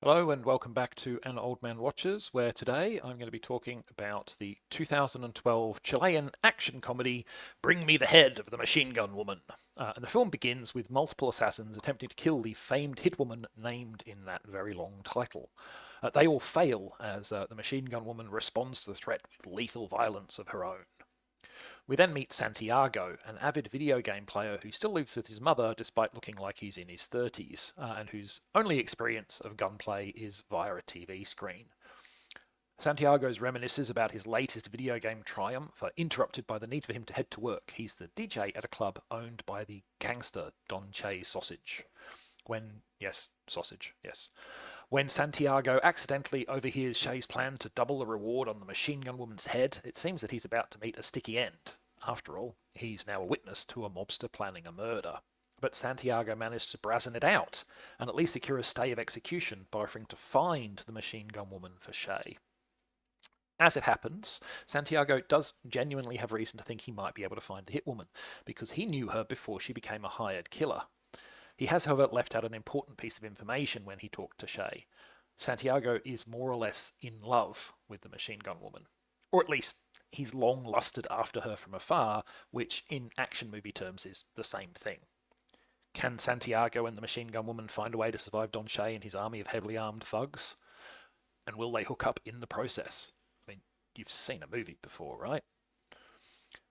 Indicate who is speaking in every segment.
Speaker 1: Hello and welcome back to An Old Man Watches, where today I'm going to be talking about the 2012 Chilean action comedy Bring Me the Head of the Machine Gun Woman. And the film begins with multiple assassins attempting to kill the famed hitwoman named in that very long title. They all fail as the Machine Gun Woman responds to the threat with lethal violence of her own. We then meet Santiago, an avid video game player who still lives with his mother despite looking like he's in his 30s, and whose only experience of gunplay is via a TV screen. Santiago's reminisces about his latest video game triumph are interrupted by the need for him to head to work. He's the DJ at a club owned by the gangster Don Che Sausage. Yes. When Santiago accidentally overhears Shay's plan to double the reward on the machine gun woman's head, it seems that he's about to meet a sticky end. After all, he's now a witness to a mobster planning a murder. But Santiago managed to brazen it out, and at least secure a stay of execution by offering to find the machine gun woman for Shay. As it happens, Santiago does genuinely have reason to think he might be able to find the hitwoman, because he knew her before she became a hired killer. He has, however, left out an important piece of information when he talked to Shay. Santiago is more or less in love with the machine gun woman. Or at least, he's long lusted after her from afar, which in action movie terms is the same thing. Can Santiago and the machine gun woman find a way to survive Don Shay and his army of heavily armed thugs? And will they hook up in the process? I mean, you've seen a movie before, right?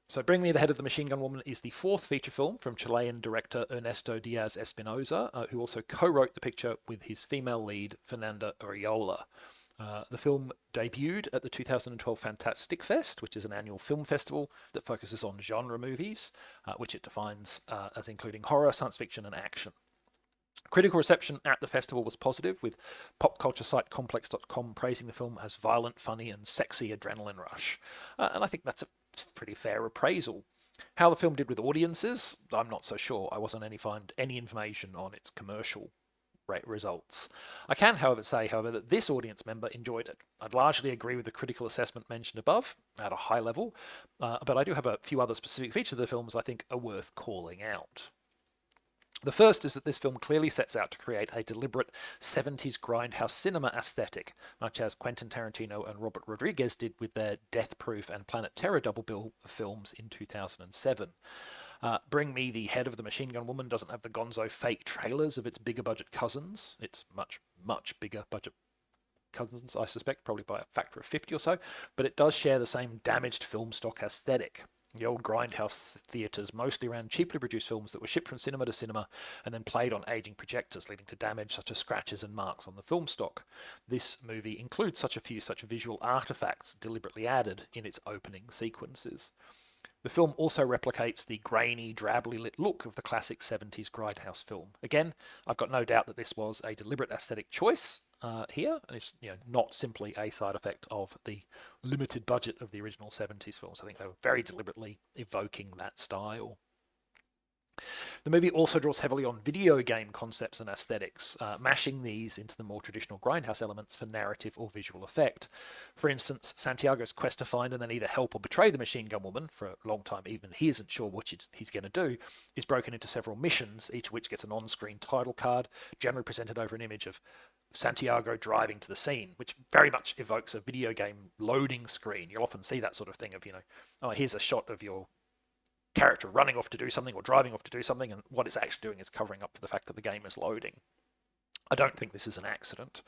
Speaker 1: So Bring Me the Head of the Machine Gun Woman is the fourth feature film from Chilean director Ernesto Diaz Espinosa, who also co-wrote the picture with his female lead, Fernanda Uriola. The film debuted at the 2012 Fantastic Fest, which is an annual film festival that focuses on genre movies, which it defines as including horror, science fiction, and action. Critical reception at the festival was positive, with pop culture site Complex.com praising the film as violent, funny, and sexy adrenaline rush. And I think that's a pretty fair appraisal. How the film did with audiences, I'm not so sure. I wasn't find any information on its commercial results. I can, however, say, that this audience member enjoyed it. I'd largely agree with the critical assessment mentioned above at a high level, but I do have a few other specific features of the films I think are worth calling out. The first is that this film clearly sets out to create a deliberate 70s grindhouse cinema aesthetic, much as Quentin Tarantino and Robert Rodriguez did with their Death Proof and Planet Terror double bill of films in 2007. Bring Me the Head of the Machine Gun Woman doesn't have the gonzo fake trailers of its bigger budget cousins. It's much bigger budget cousins, I suspect, probably by a factor of 50 or so, but it does share the same damaged film stock aesthetic. The old grindhouse theatres mostly ran cheaply produced films that were shipped from cinema to cinema and then played on aging projectors, leading to damage such as scratches and marks on the film stock. This movie includes such visual artifacts deliberately added in its opening sequences. The film also replicates the grainy, drably lit look of the classic 70s grindhouse film. Again, I've got no doubt that this was a deliberate aesthetic choice here, and it's not simply a side effect of the limited budget of the original 70s films. I think they were very deliberately evoking that style. The movie also draws heavily on video game concepts and aesthetics, mashing these into the more traditional grindhouse elements for narrative or visual effect. For instance, Santiago's quest to find and then either help or betray the machine gun woman, for a long time even he isn't sure what he's going to do, is broken into several missions, each of which gets an on-screen title card, generally presented over an image of Santiago driving to the scene, which very much evokes a video game loading screen. You'll often see that sort of thing of, oh, here's a shot of your character running off to do something or driving off to do something, and what it's actually doing is covering up for the fact that the game is loading. I don't think this is an accident.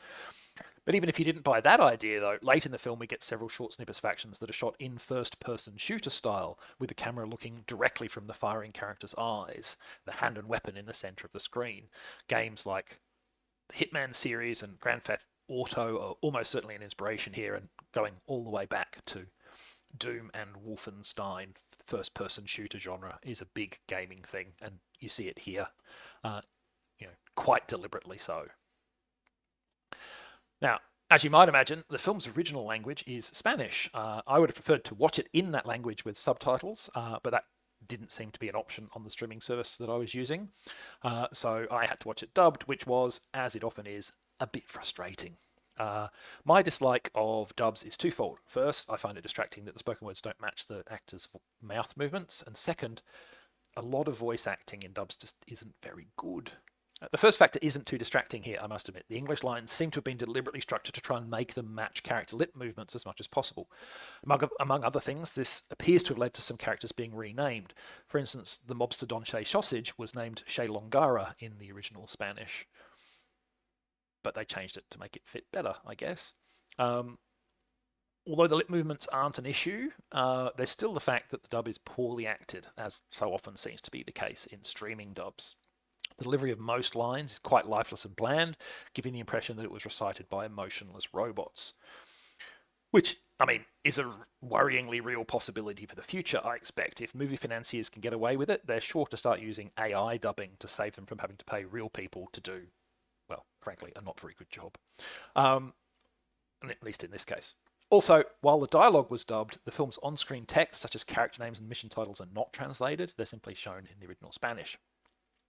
Speaker 1: But even if you didn't buy that idea, though, late in the film we get several short snippets of actions that are shot in first-person shooter style, with the camera looking directly from the firing character's eyes, the hand and weapon in the centre of the screen. Games like the Hitman series and Grand Theft Auto are almost certainly an inspiration here, and going all the way back to Doom and Wolfenstein. First-person shooter genre is a big gaming thing, and you see it here, quite deliberately so. Now, as you might imagine, the film's original language is Spanish. I would have preferred to watch it in that language with subtitles, but that didn't seem to be an option on the streaming service that I was using. So I had to watch it dubbed, which was, as it often is, a bit frustrating. My dislike of dubs is twofold. First, I find it distracting that the spoken words don't match the actors' mouth movements. And second, a lot of voice acting in dubs just isn't very good. The first factor isn't too distracting here, I must admit. The English lines seem to have been deliberately structured to try and make them match character lip movements as much as possible. Among other things, this appears to have led to some characters being renamed. For instance, the mobster Don Shay Sausage was named Shay Longara in the original Spanish, but they changed it to make it fit better, I guess. Although the lip movements aren't an issue, there's still the fact that the dub is poorly acted, as so often seems to be the case in streaming dubs. The delivery of most lines is quite lifeless and bland, giving the impression that it was recited by emotionless robots. Which, I mean, is a worryingly real possibility for the future, I expect. If movie financiers can get away with it, they're sure to start using AI dubbing to save them from having to pay real people to do, well, frankly, a not very good job. At least in this case. Also, while the dialogue was dubbed, the film's on screen text, such as character names and mission titles, are not translated. They're simply shown in the original Spanish.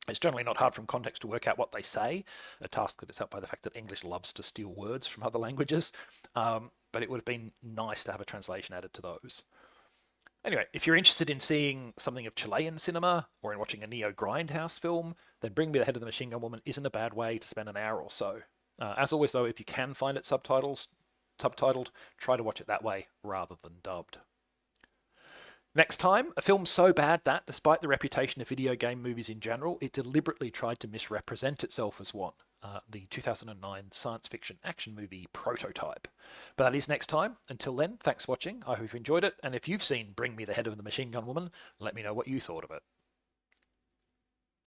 Speaker 1: It's generally not hard from context to work out what they say, a task that is helped by the fact that English loves to steal words from other languages, but it would have been nice to have a translation added to those. Anyway, if you're interested in seeing something of Chilean cinema or in watching a Neo Grindhouse film, then Bring Me the Head of the Machine Gun Woman isn't a bad way to spend an hour or so. As always, though, if you can find it subtitled, try to watch it that way rather than dubbed. Next time, a film so bad that, despite the reputation of video game movies in general, it deliberately tried to misrepresent itself as one. The 2009 science fiction action movie Prototype. But that is next time. Until then, thanks for watching. I hope you've enjoyed it. And if you've seen Bring Me the Head of the Machine Gun Woman, let me know what you thought of it.